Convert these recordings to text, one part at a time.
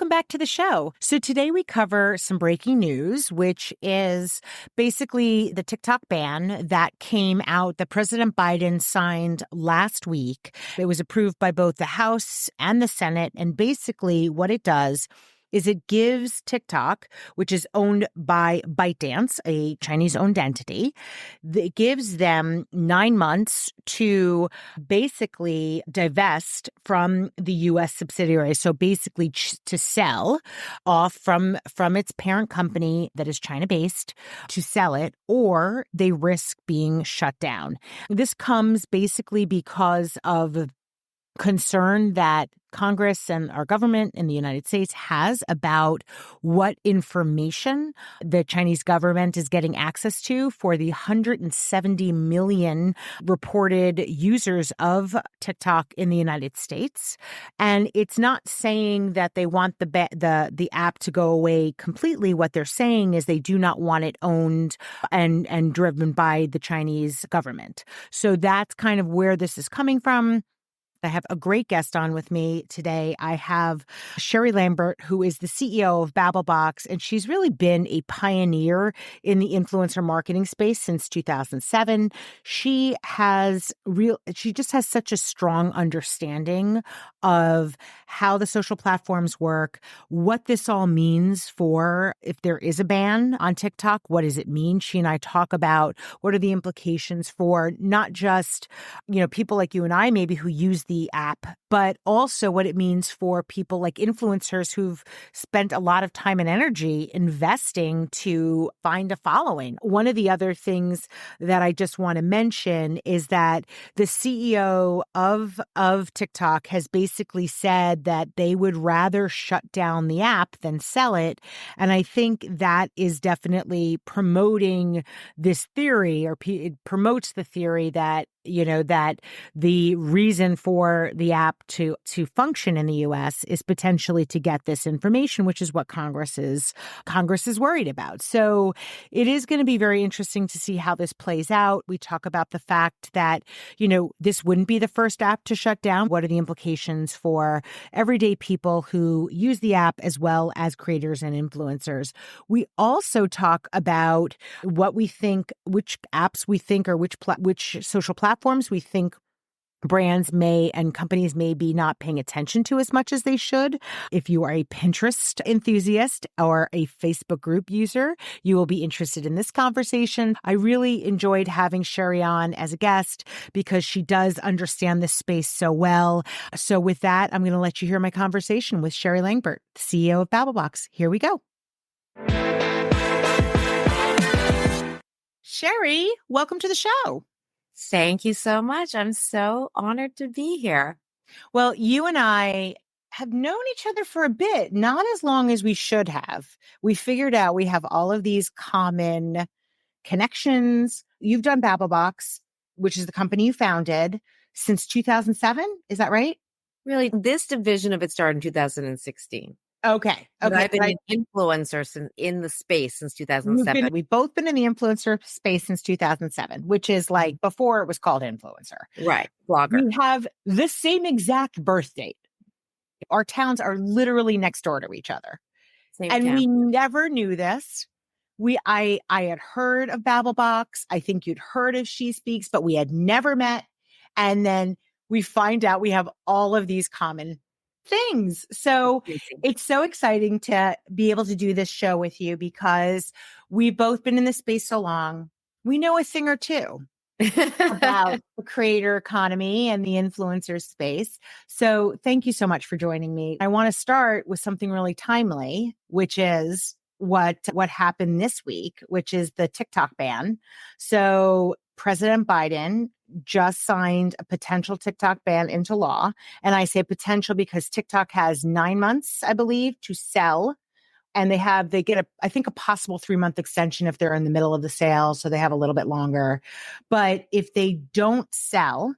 welcome back to the show. So today we cover some breaking news, which is basically the TikTok ban that came out that President Biden signed last week. It was approved by both the House and the Senate. And basically what it does is it gives TikTok, which is owned by ByteDance, a Chinese-owned entity, it gives them 9 months to basically divest from the U.S. subsidiary. So basically to sell off from its parent company that is China-based, to sell it, or they risk being shut down. This comes basically because of concern that Congress and our government in the United States has about what information the Chinese government is getting access to for the 170 million reported users of TikTok in the United States. And it's not saying that they want the app to go away completely. What they're saying is they do not want it owned and driven by the Chinese government. So that's kind of where this is coming from. I have a great guest on with me today. I have Sherri Lambert, who is the CEO of BabbleBox, and she's really been a pioneer in the influencer marketing space since 2007. She just has such a strong understanding of how the social platforms work, what this all means for if there is a ban on TikTok, what does it mean? She and I talk about what are the implications for not just, people like you and I maybe who use the app, but also what it means for people like influencers who've spent a lot of time and energy investing to find a following. One of the other things that I just want to mention is that the CEO of TikTok has basically said that they would rather shut down the app than sell it. And I think that is definitely promoting this theory, or it promotes the theory that that the reason for the app to function in the U.S. is potentially to get this information, which is what Congress is worried about. So it is going to be very interesting to see how this plays out. We talk about the fact that, this wouldn't be the first app to shut down. What are the implications for everyday people who use the app as well as creators and influencers? We also talk about what we think, which apps we think, or which social platforms we think brands may and companies may be not paying attention to as much as they should. If you are a Pinterest enthusiast or a Facebook group user, you will be interested in this conversation. I really enjoyed having Sherri on as a guest because she does understand this space so well. So with that, I'm going to let you hear my conversation with Sherri Lambert, CEO of BabbleBox. Here we go. Sherri, welcome to the show. Thank you so much. I'm so honored to be here. Well, you and I have known each other for a bit, not as long as we should have. We figured out we have all of these common connections. You've done BabbleBox, which is the company you founded, since 2007. Is that right? Really, this division of it started in 2016. Okay. But I've been an influencer in the space since 2007. We've both been in the influencer space since 2007, which is like before it was called influencer. Right. Blogger. We have the same exact birth date. Our towns are literally next door to each other. Same and town. We never knew this. I had heard of BabbleBox. I think you'd heard of SheSpeaks, but we had never met. And then we find out we have all of these common things. So it's so exciting to be able to do this show with you because we've both been in this space so long. We know a thing or two about the creator economy and the influencer space. So thank you so much for joining me. I want to start with something really timely, which is what happened this week, which is the TikTok ban. So President Biden just signed a potential TikTok ban into law. And I say potential because TikTok has 9 months, I believe, to sell. And they get a possible 3-month extension if they're in the middle of the sale. So they have a little bit longer. But if they don't sell,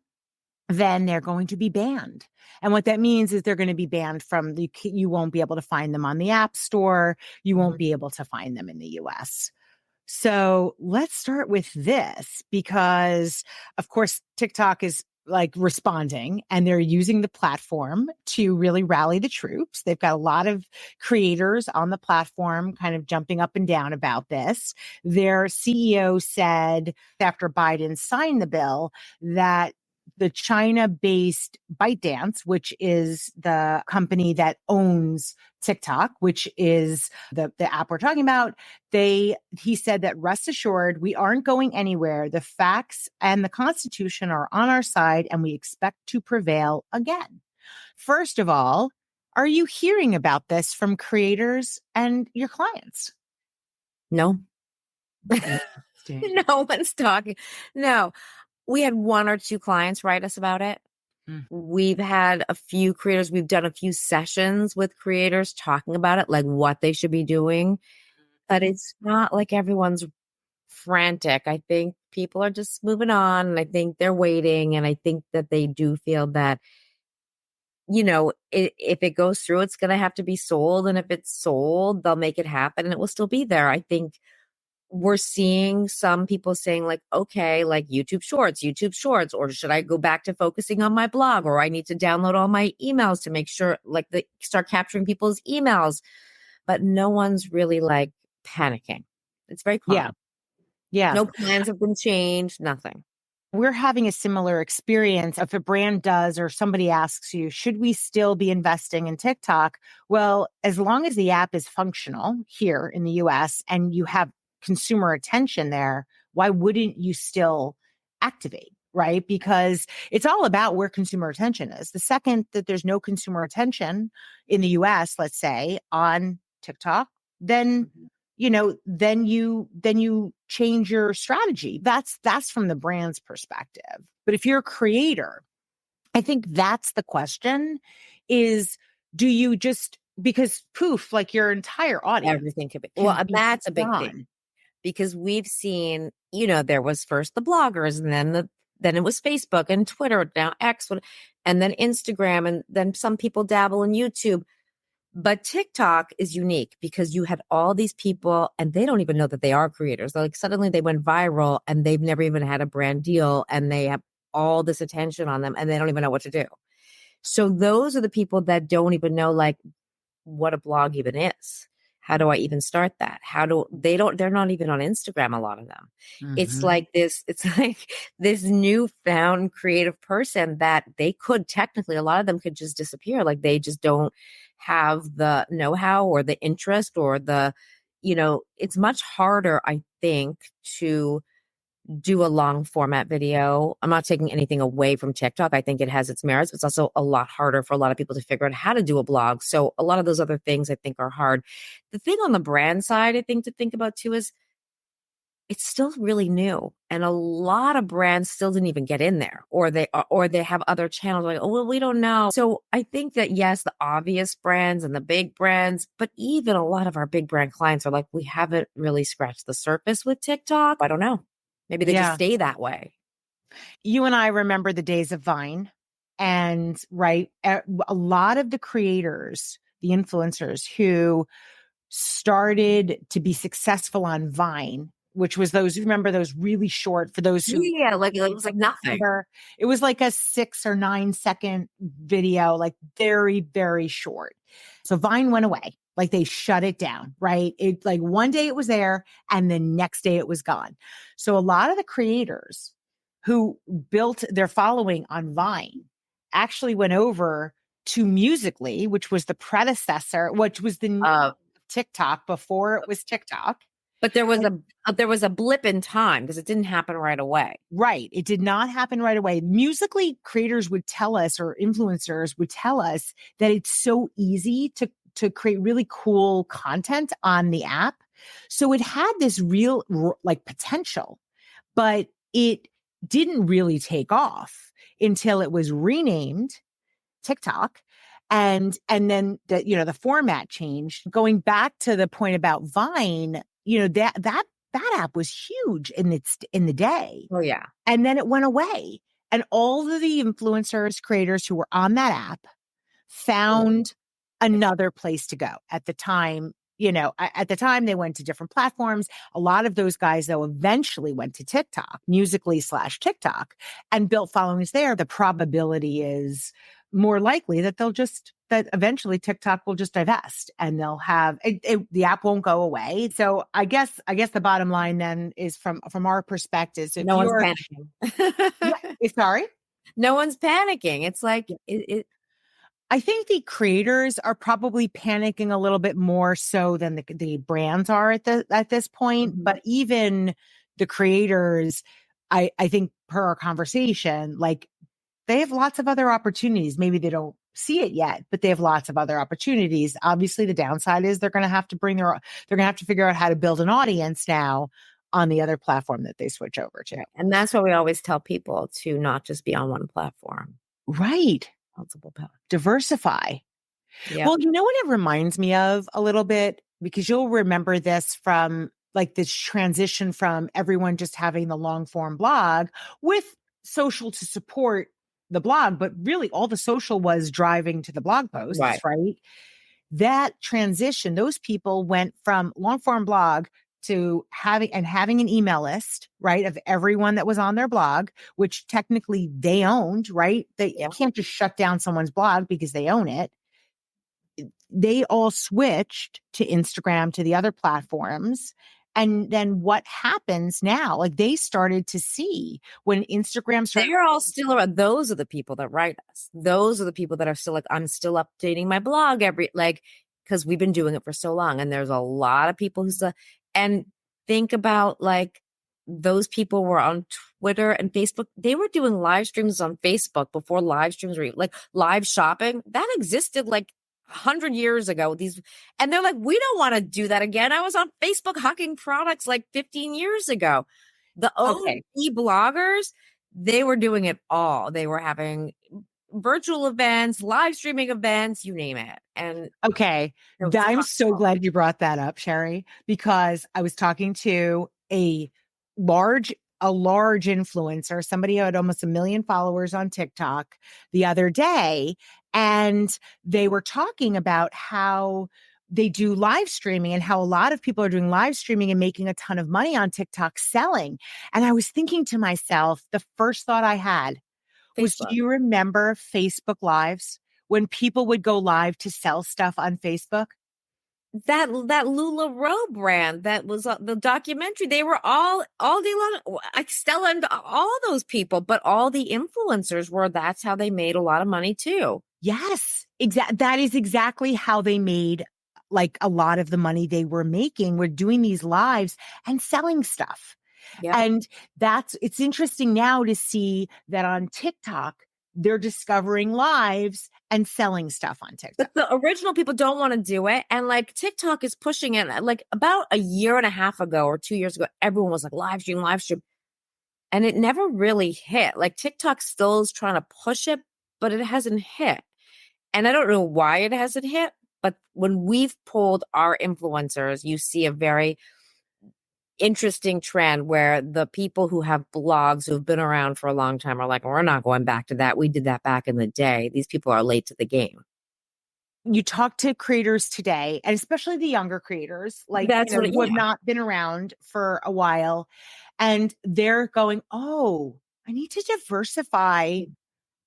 then they're going to be banned. And what that means is they're going to be banned from you won't be able to find them on the App Store. You won't be able to find them in the US. So let's start with this because, of course, TikTok is like responding, and they're using the platform to really rally the troops. They've got a lot of creators on the platform kind of jumping up and down about this. Their CEO said after Biden signed the bill that the China-based ByteDance, which is the company that owns TikTok, which is the app we're talking about, he said that rest assured, we aren't going anywhere. The facts and the Constitution are on our side, and we expect to prevail again. First of all, are you hearing about this from creators and your clients? No. Interesting. No one's talking. No. We had one or two clients write us about it. Mm. We've had a few creators. We've done a few sessions with creators talking about it, like what they should be doing. But it's not like everyone's frantic. I think people are just moving on, and I think they're waiting. And I think that they do feel that, if it goes through, it's going to have to be sold. And if it's sold, they'll make it happen and it will still be there. I think we're seeing some people saying like, okay, like YouTube Shorts, or should I go back to focusing on my blog, or I need to download all my emails to make sure like they start capturing people's emails. But no one's really like panicking. It's very Yeah. calm. Yeah. No plans have been changed, nothing. We're having a similar experience. If a brand does, or somebody asks you, should we still be investing in TikTok? Well, as long as the app is functional here in the US and you have consumer attention there, why wouldn't you still activate? Right? Because it's all about where consumer attention is. The second that there's no consumer attention in the US, let's say, on TikTok, then then you change your strategy. That's from the brand's perspective. But if you're a creator, I think that's the question is, do you just, because poof, like your entire audience Everything could be. Well, can and be that's a big thing gone. because we've seen, there was first the bloggers, and then it was Facebook and Twitter, now X, and then Instagram, and then some people dabble in YouTube. But TikTok is unique because you had all these people and they don't even know that they are creators. Like suddenly they went viral and they've never even had a brand deal and they have all this attention on them and they don't even know what to do. So those are the people that don't even know like what a blog even is. How do I even start that? They're not even on Instagram, a lot of them. It's Mhm. like it's like this newfound creative person that they could technically, a lot of them could just disappear. Like they just don't have the know-how or the interest or it's much harder, I think, to do a long format video. I'm not taking anything away from TikTok. I think it has its merits. It's also a lot harder for a lot of people to figure out how to do a blog. So a lot of those other things I think are hard. The thing on the brand side, I think to think about too is it's still really new. And a lot of brands still didn't even get in there, or they have other channels like, oh, well, we don't know. So I think that yes, the obvious brands and the big brands, but even a lot of our big brand clients are like, we haven't really scratched the surface with TikTok. I don't know. Maybe they just Yeah. stay that way. You and I remember the days of Vine, and right, a lot of the creators, the influencers who started to be successful on Vine, which was those, remember those really short, for those who Yeah, like it was like nothing. remember, it was like a 6 or 9 second video, like very, very short. So Vine went away. Like they shut it down, right? It like one day it was there and the next day it was gone. So a lot of the creators who built their following on Vine actually went over to Musically, which was the predecessor, which was the new Uh, TikTok before it was TikTok. but there was a blip in time because it didn't happen right away. Right. It did not happen right away. Musically, creators would tell us, or influencers would tell us, that it's so easy to create really cool content on the app. So it had this real like potential, but it didn't really take off until it was renamed TikTok. And then the format changed. Going back to the point about Vine, that app was huge in the day. Oh yeah. And then it went away. And all of the influencers, creators who were on that app found another place to go. At the time, at the time they went to different platforms. A lot of those guys, though, eventually went to TikTok, Musically/TikTok, and built followings there. The probability is more likely that that eventually TikTok will just divest and they'll have the app won't go away. So I guess the bottom line then is from our perspective, if No one's you're, panicking. sorry. No one's panicking. It's like I think the creators are probably panicking a little bit more so than the brands are at this point. Mhm. But even the creators, I think per our conversation, like they have lots of other opportunities. Maybe they don't see it yet, but they have lots of other opportunities. Obviously, the downside is they're going to have to figure out how to build an audience now on the other platform that they switch over to. Right. And that's why we always tell people to not just be on one platform, Right. multiple platforms. Diversify. Yep. Well, you know what it reminds me of a little bit, because you'll remember this from like this transition from everyone just having the long form blog with social to support the blog, but really all the social was driving to the blog posts, Right. right? That transition, those people went from long form blog to having an email list, right, of everyone that was on their blog, which technically they owned, right? You Yep. can't just shut down someone's blog because they own it. They all switched to Instagram, to the other platforms. And then what happens now? Like they started to see when Instagram started. They're all still around. Those are the people that write us. Those are the people that are still like, I'm still updating my blog because we've been doing it for so long. And there's a lot of people who still, and think about like those people were on Twitter and Facebook. They were doing live streams on Facebook before live streams were like live shopping. That existed like 100 years ago. And they're like, we don't want to do that again. I was on Facebook hawking products like 15 years ago. The Okay. OG bloggers, they were doing it all. They were having virtual events, live streaming events, you name it. And Okay. it was I'm so successful. glad you brought that up, Sherri, because I was talking to large, a large influencer, somebody who had almost 1 million followers on TikTok the other day. And they were talking about how they do live streaming and how a lot of people are doing live streaming and making a ton of money on TikTok selling. And I was thinking to myself, the first thought I had was, do Facebook. you remember Facebook Lives when people would go live to sell stuff on Facebook? That LuLaRoe brand that was the documentary, they were all day long, like Stella and all those people, but all the influencers were, that's how they made a lot of money too. Yes, that is exactly how they made like a lot of the money they were making, were doing these lives and selling stuff. Yep. And it's interesting now to see that on TikTok, they're discovering lives and selling stuff on TikTok. But the original people don't want to do it. And like TikTok is pushing it. Like about a year and a half ago or 2 years ago, everyone was like, live stream, live stream. And it never really hit. Like TikTok still is trying to push it, but it hasn't hit. And I don't know why it hasn't hit. But when we've pulled our influencers, you see a very interesting trend where the people who have blogs who've been around for a long time are like, we're not going back to that. We did that back in the day. These people are late to the game. You talk to creators today, and especially the younger creators, like, That's who have not been around for a while, and they're going, oh, I need to diversify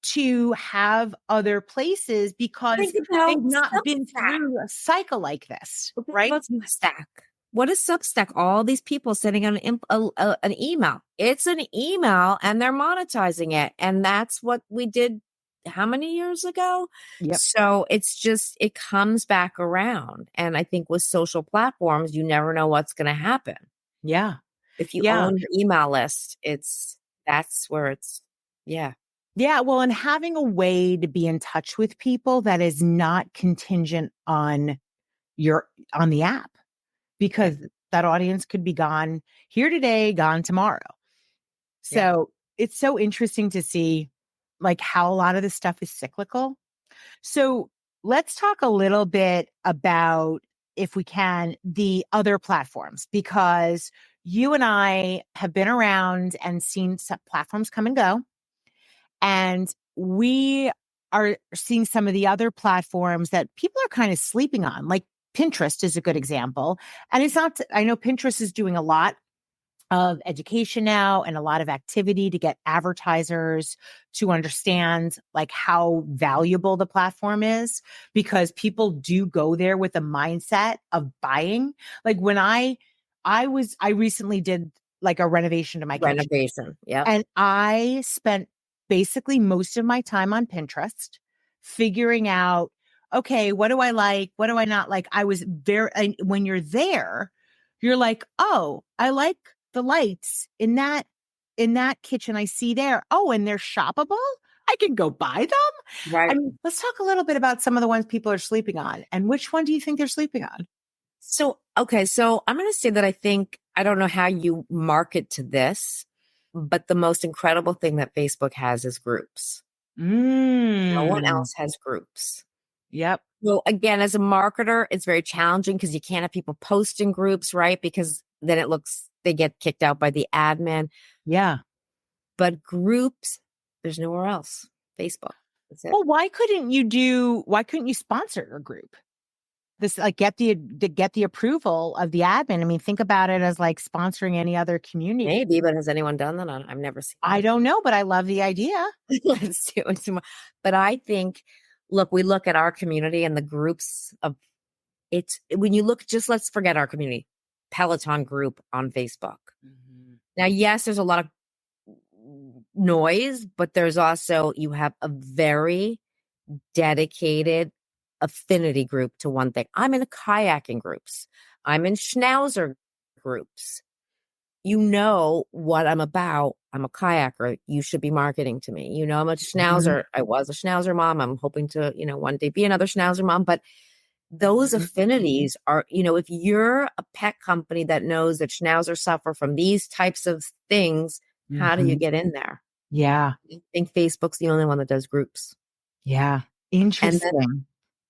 to have other places because think about they've not been Substack. through a cycle like this, Well, think right? about Substack. What is Substack? All these people sending out an email. It's an email and they're monetizing it. And that's what we did how many years ago? Yep. So it comes back around. And I think with social platforms, you never know what's going to happen. Yeah. If you Yeah. own your email list, that's where yeah. Yeah. Well, and having a way to be in touch with people that is not contingent on the app, because that audience could be gone here today, gone tomorrow. So it's so interesting to see like how a lot of this stuff is cyclical. So let's talk a little bit about, if we can, the other platforms, because you and I have been around and seen some platforms come and go. And we are seeing some of the other platforms that people are kind of sleeping on, like Pinterest is a good example. And it's not, I know Pinterest is doing a lot of education now and a lot of activity to get advertisers to understand like how valuable the platform is, because people do go there with a mindset of buying. Like when I recently did like a renovation to my kitchen, Renovation. Yep. and I spent basically most of my time on Pinterest figuring out, okay, what do I like? What do I not like? I was very, and when you're there, you're like, oh, I like the lights in that kitchen I see there. Oh, and they're shoppable. I can go buy them. I Right. mean, let's talk a little bit about some of the ones people are sleeping on. And which one do you think they're sleeping on? So, okay. So I'm going to say that I don't know how you market to this, but the most incredible thing that Facebook has is groups. No one Mm. else has groups. Yep. Well, again, as a marketer, it's very challenging because you can't have people post in groups, right? Because then they get kicked out by the admin. Yeah. But groups, there's nowhere else. Facebook. That's it. Well, why couldn't you sponsor a group? This like get the approval of the admin. I mean, think about it as like sponsoring any other community. Maybe, but has anyone done that? I've never seen I it. don't know, but I love the idea. Let's do it tomorrow. But I think, look, we look at our community and the groups of it's when you look, just let's forget our community, Peloton group on Facebook. Mhm. Now, yes, there's a lot of noise, but there's also, you have a very dedicated affinity group to one thing. I'm in kayaking groups. I'm in schnauzer groups. You know what I'm about. I'm a kayaker. You should be marketing to me. You know, I'm a Mhm. schnauzer. I was a schnauzer mom. I'm hoping to, one day be another schnauzer mom. But those Mhm. affinities are, if you're a pet company that knows that schnauzers suffer from these types of things, how do you Mhm. get in there? Yeah. I think Facebook's the only one that does groups. Yeah. And then Interesting.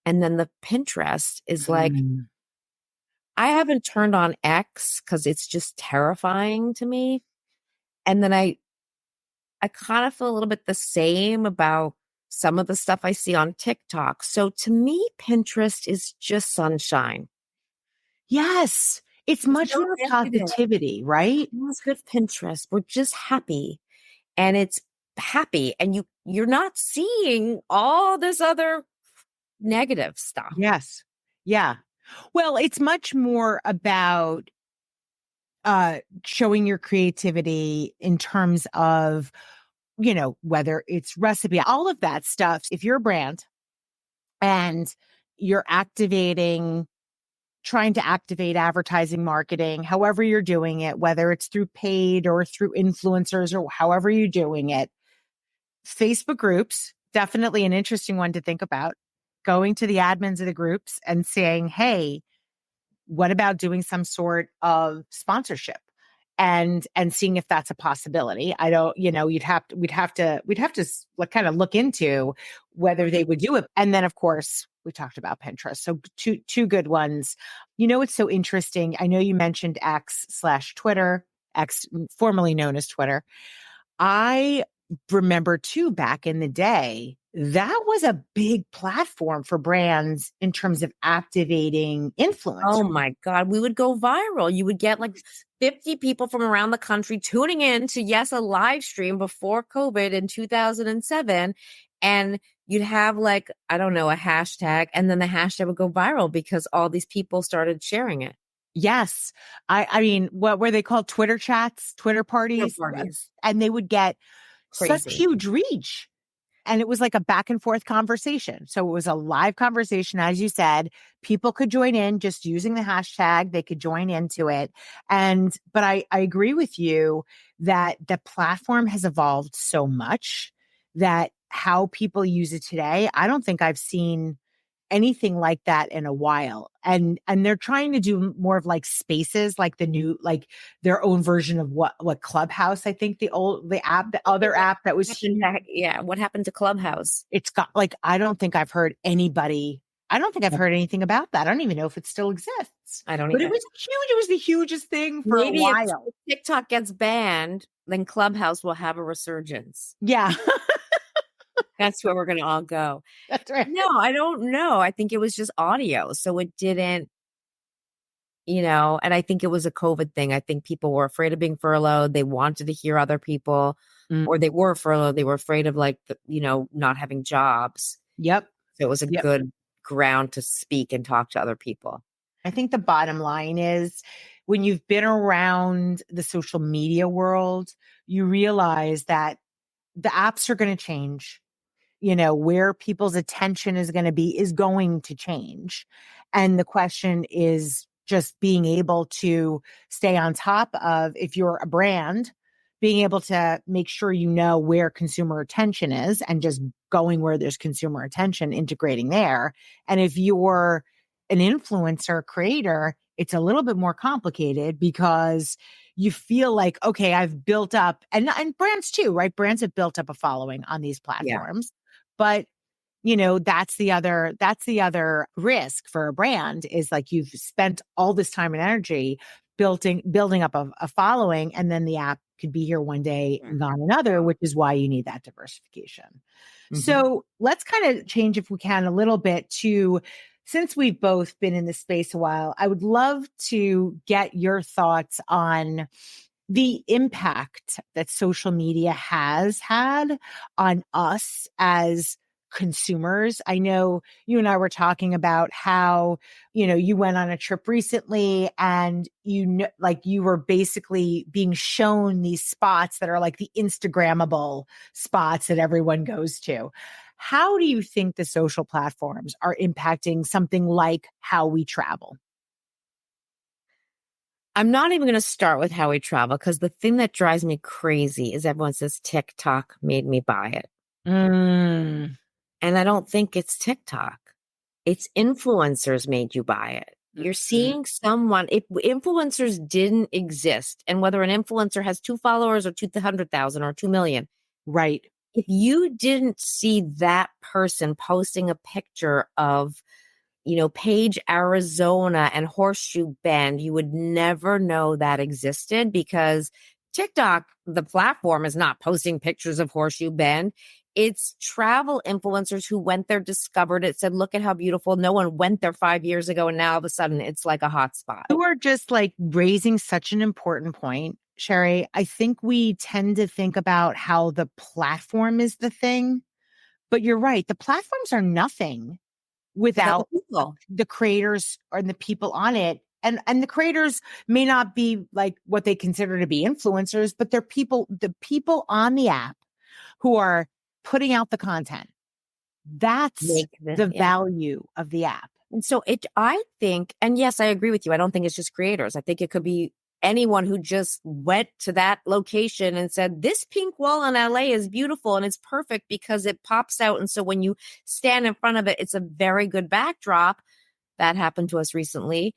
the Pinterest is like, Mm. I haven't turned on X because it's just terrifying to me. And then I kind of feel a little bit the same about some of the stuff I see on TikTok. So to me, Pinterest is just sunshine. Yes. It's It's much no more negative. positivity, right? What's good with Pinterest? We're just happy. And it's happy. And you're not seeing all this other negative stuff. Yes. Yeah. Well, it's much more about showing your creativity in terms of, whether it's recipe, all of that stuff. If you're a brand and you're trying to activate advertising marketing, however you're doing it, whether it's through paid or through influencers or however you're doing it, Facebook groups, definitely an interesting one to think about. Going to the admins of the groups and saying, hey, what about doing some sort of sponsorship? And seeing if that's a possibility. I don't, we'd have to like, kind of look into whether they would do it. And then of course we talked about Pinterest. So two good ones. It's so interesting. I know you mentioned X/Twitter, X formerly known as Twitter. I remember too, back in the day, that was a big platform for brands in terms of activating influencers. Oh my God, we would go viral. You would get like 50 people from around the country tuning in to, yes, a live stream before COVID in 2007. And you'd have like, I don't know, a hashtag, and then the hashtag would go viral because all these people started sharing it. Yes. I mean, what were they called? Twitter chats, Twitter Dinner parties, parties. and they would get such Crazy. huge reach. And it was like a back and forth conversation. So it was a live conversation. As you said, people could join in just using the hashtag. They could join into it. But I agree with you that the platform has evolved so much that how people use it today, I don't think I've seen anything like that in a while. And they're trying to do more of like spaces, like the new, like their own version of what Clubhouse, I think the other app that was huge. Yeah. What happened to Clubhouse? It's got like, I don't think I've heard anything about that. I don't even know if it still exists, I don't but it either. was huge. It was the hugest thing for a Maybe if while. TikTok gets banned, then Clubhouse will have a resurgence. Yeah, That's where we're going to all go. that's right. No, I don't know. I think it was just audio. So it didn't and I think it was a COVID thing. I think people were afraid of being furloughed. They wanted to hear other people, Mm, or they were furloughed. They were afraid of like, not having jobs. yep. So it was a Yep. good ground to speak and talk to other people. I think the bottom line is when you've been around the social media world, you realize that the apps are going to change. Where people's attention is going to change. And the question is just being able to stay on top of, if you're a brand, being able to make sure where consumer attention is and just going where there's consumer attention, integrating there. And if you're an influencer creator, it's a little bit more complicated because you feel like, okay, I've built up, and brands too, right? Brands have built up a following on these Yeah. platforms. But that's the other risk for a brand, is like you've spent all this time and energy building up a following, and then the app could be here one day and gone another, which is why you need that diversification. Mm-hmm. So let's kind of change, if we can, a little bit to, since we've both been in this space a while, I would love to get your thoughts on the impact that social media has had on us as consumers. I know you and I were talking about how, you went on a trip recently, and like you were basically being shown these spots that are like the Instagrammable spots that everyone goes to. How do you think the social platforms are impacting something like how we travel? I'm not even going to start with how we travel, because the thing that drives me crazy is everyone says TikTok made me buy it. Mm, And I don't think it's TikTok. It's influencers made you buy it. You're mm, seeing someone, if influencers didn't exist, and whether an influencer has 2 followers or 200,000 or 2 million, right. if you didn't see that person posting a picture of, Page, Arizona and Horseshoe Bend, you would never know that existed, because TikTok, the platform, is not posting pictures of Horseshoe Bend. It's travel influencers who went there, discovered it, said, look at how beautiful. No one went there 5 years ago. And now all of a sudden it's like a hot spot. You are just like raising such an important point, Sherri. I think we tend to think about how the platform is the thing, but you're right. The platforms are nothing Without the without people. the creators or the people on it. And the creators may not be like what they consider to be influencers, but they're the people on the app who are putting out the content. That's the Yeah. value of the app. And so I think, and yes, I agree with you. I don't think it's just creators. I think it could be anyone who just went to that location and said, this pink wall in LA is beautiful and it's perfect because it pops out. And so when you stand in front of it, it's a very good backdrop. That happened to us recently.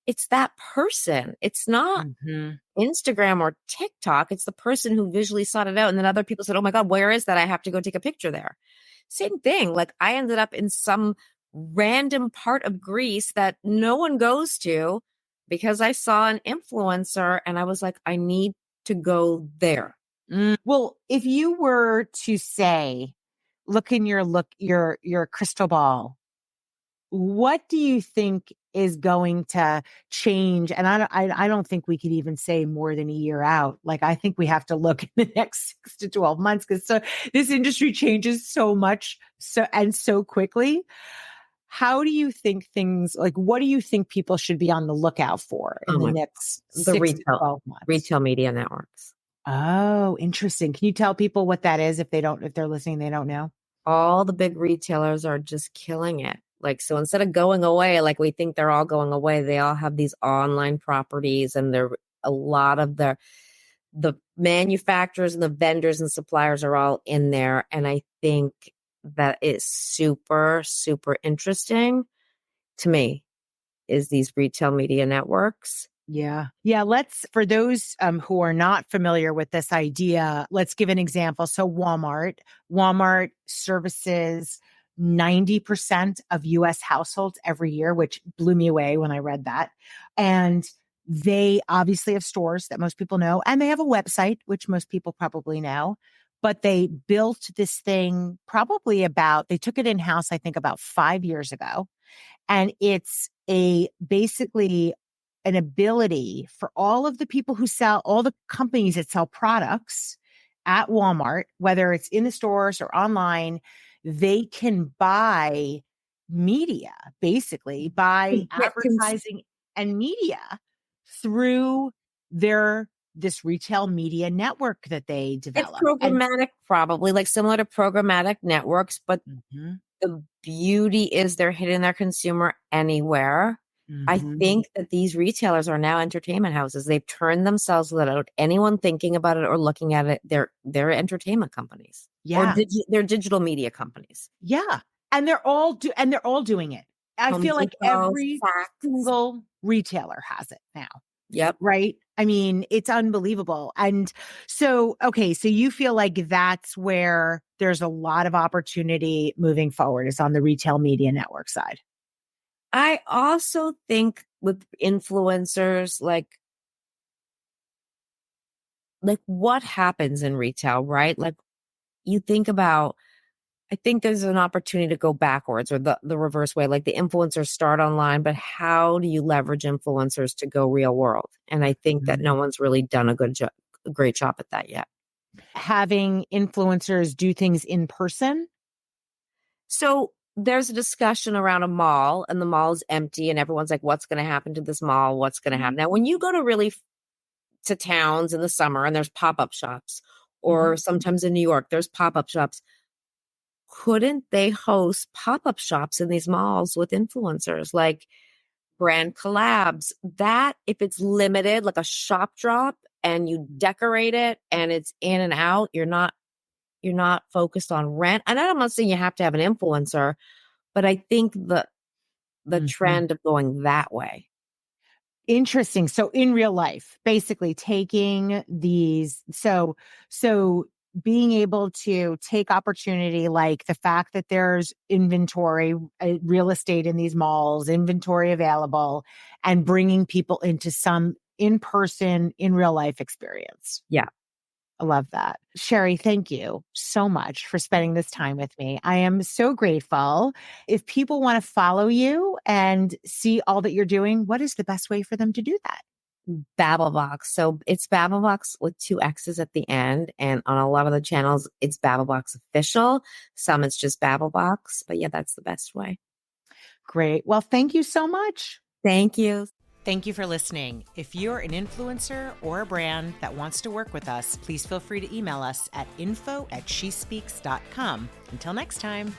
It's that person. It's not Mhm. Instagram or TikTok. It's the person who visually sought it out. And then other people said, oh my God, where is that? I have to go take a picture there. Same thing. Like, I ended up in some random part of Greece that no one goes to because I saw an influencer and I was like, I need to go there. Well, if you were to say, your crystal ball, what do you think is going to change? And I don't think we could even say more than a year out. Like, I think we have to look in the next 6 to 12 months, because this industry changes so much, so quickly. How do you think what do you think people should be on the lookout for in Oh the my, next the six to 12 months? retail media networks. Oh, interesting. Can you tell people what that is, if they're listening, they don't know? All the big retailers are just killing it. Like, so instead of going away, like we think they're all going away, they all have these online properties, and they're a lot of the manufacturers and the vendors and suppliers are all in there. And I think that is super, super interesting to me, is these retail media networks. Yeah. Yeah. For those who are not familiar with this idea, let's give an example. So Walmart services 90% of US households every year, which blew me away when I read that. And they obviously have stores that most people know, and they have a website, which most people probably know. But they built this thing they took it in house, I think about 5 years ago. And it's basically an ability for all of the people who sell, all the companies that sell products at Walmart, whether it's in the stores or online, they can buy media, basically buy Get cons- advertising and media through their this retail media network that they it's develop. And programmatic, probably like similar to programmatic networks, but Mhm, the beauty is they're hitting their consumer anywhere. I mhm. think that these retailers are now entertainment houses. They've turned themselves without anyone thinking about it or looking at it. They're entertainment companies or Yeah. they're digital media companies. Yeah. And they're all doing it. I Home feel like Depot, every Saks. single retailer has it now, Yep. right? I mean, it's unbelievable. And so, okay, so you feel like that's where there's a lot of opportunity moving forward is on the retail media network side. I also think with influencers, like what happens in retail, right? Like you think about, I think there's an opportunity to go backwards or the reverse way. Like the influencers start online, but how do you leverage influencers to go real world? And I think that Mhm. no one's really done a great job at that yet. Having influencers do things in person. So there's a discussion around a mall and the mall is empty and everyone's like, what's going to happen to this mall? What's going to happen? Now, when you go to to towns in the summer and there's pop-up shops, Mhm. or sometimes in New York, there's pop-up shops. Couldn't they host pop-up shops in these malls with influencers like brand collabs? That if it's limited, like a shop drop and you decorate it and it's in and out, you're not focused on rent. And I'm not saying you have to have an influencer, but I think the Mhm. trend of going that way. Interesting. So in real life, basically taking these, so being able to take opportunity like the fact that there's inventory, real estate in these malls, inventory available, and bringing people into some in-person, in real life experience. Yeah. I love that. Sherri, thank you so much for spending this time with me. I am so grateful. If people want to follow you and see all that you're doing, what is the best way for them to do that? Babblebox. So it's Babblebox with two X's at the end. And on a lot of the channels, it's Babblebox official. Some it's just Babblebox. But yeah, that's the best way. Great. Well, thank you so much. Thank you. Thank you for listening. If you're an influencer or a brand that wants to work with us, please feel free to email us at info@shespeaks.com. Until next time.